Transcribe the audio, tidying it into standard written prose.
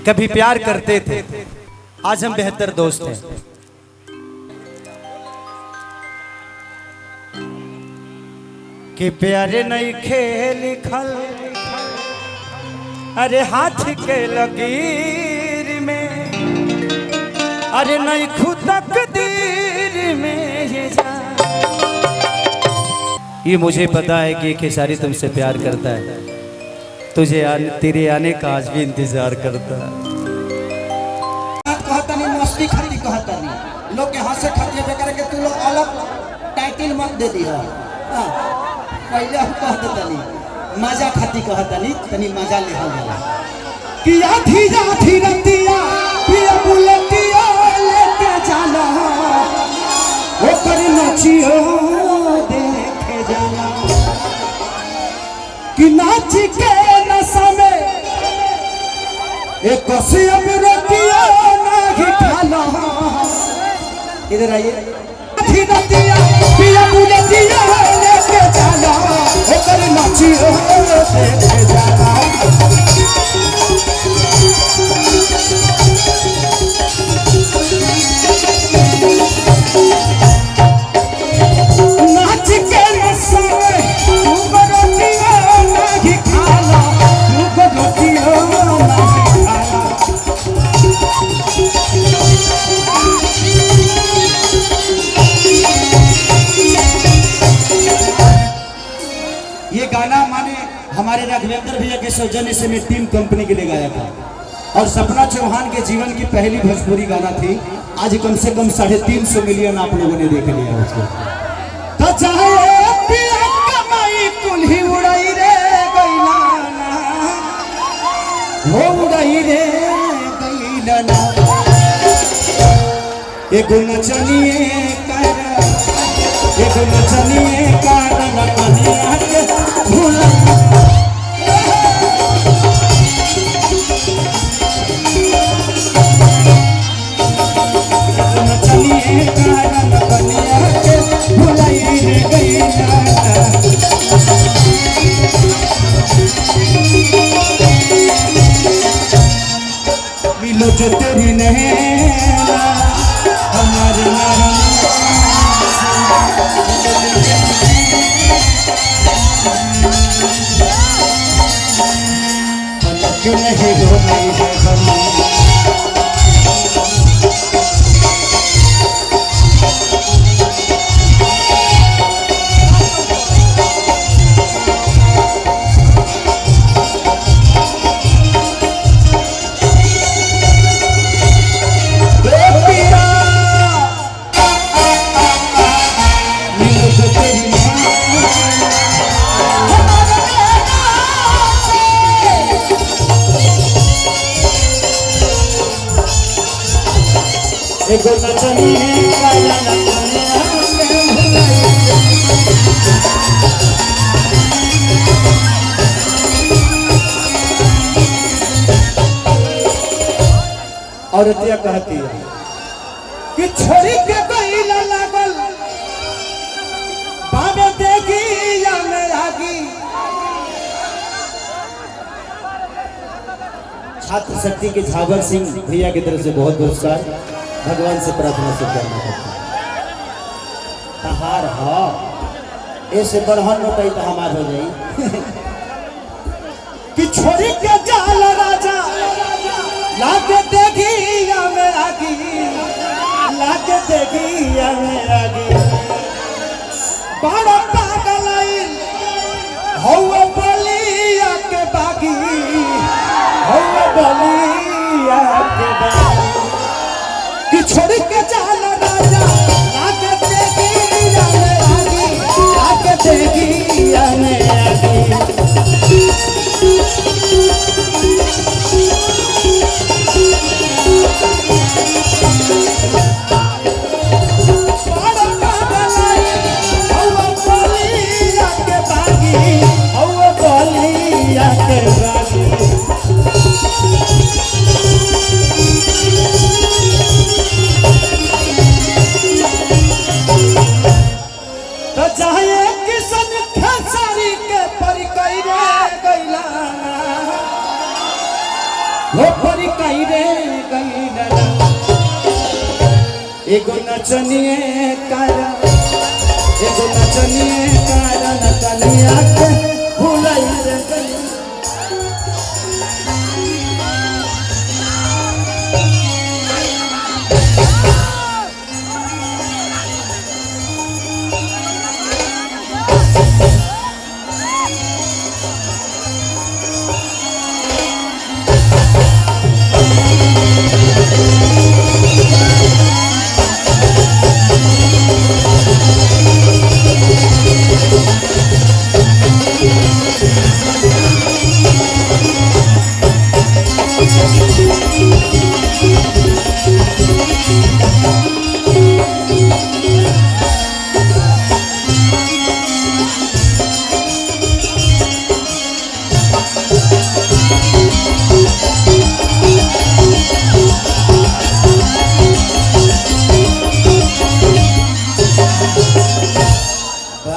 कभी प्यार करते थे, आज हम बेहतर दोस्त हैं। कि प्यारे नहीं खेल खल, अरे हाथ के लकीर में, अरे नहीं खुद तकदीर में ये जा। ये मुझे पता है कि खेसारी तुमसे प्यार करता है, तुझे तेरे आने का आज भी इंतजार करता है। कहता नहीं मस्ती खाती कहता नहीं, लोग के हंसे खाती बेकार के तू लोग अलग टाइटल मत दे दी है। पहले हम कह देता नहीं मजा खाती कहता नहीं, तनी मजा ले होला कि आधी आधी रतिया पिया बुलेटिया लेके जाला ओ कर नचियो देखे जाला कि नाच के नशा में एक कसियम रतिया नहीं खाला। इधर आइए। आधी रतिया पिया बुलेटिया लेके जाला ओ कर नचियो देखे जाला। नाच के नशा में रतिया नहीं खाला, रतिया नहीं खाला। ये गाना माने हमारे राघवेंद्र भैया के सौजन्य से मैं टीम कंपनी के लिए गाया था और सपना चौहान के जीवन की पहली भोजपुरी गाना थी। आज कम से कम 350 मिलियन आप लोगों ने देख लिया उसको। तो चाहे पिया कमाई कुल्ही उड़ाई रे गईलाना, हो उड़ाई रे गईलाना। एगो नचनिए कर, एगो नचनिए कारण कनिया के भूला। नचनिए कारण कनिया के भुलाई रे गईला। मिलो जो तेरी नैना हमारे क्यों नहीं हो नहीं है एगो नचनिए कारण कनिया के भुलाई। औरतिया कहती है कि छोरी के गईला लागल बाबे देखी या में आगी। छात्र शक्ति के झावर सिंह भैया की तरफ से बहुत पुरस्कार। भगवान से प्रार्थना से करना करता तहार हा ऐसे बढ़न नोटाई तो हमार हो जाई। कि छोरी के जाल राजा लाके देखी या में आगी, लाके देखी या में आगी। बड़ा पागल आई हो बलिया के बागी, हो बलिया के बागी। कि छोड़ के जाल राजा लाके देखी या में आगी, लाके देखी या में आगी। भुलाई रे गईला एगो नचनिए कारण एगो नचनिए कारण कनिया के भुलाई रे गईला।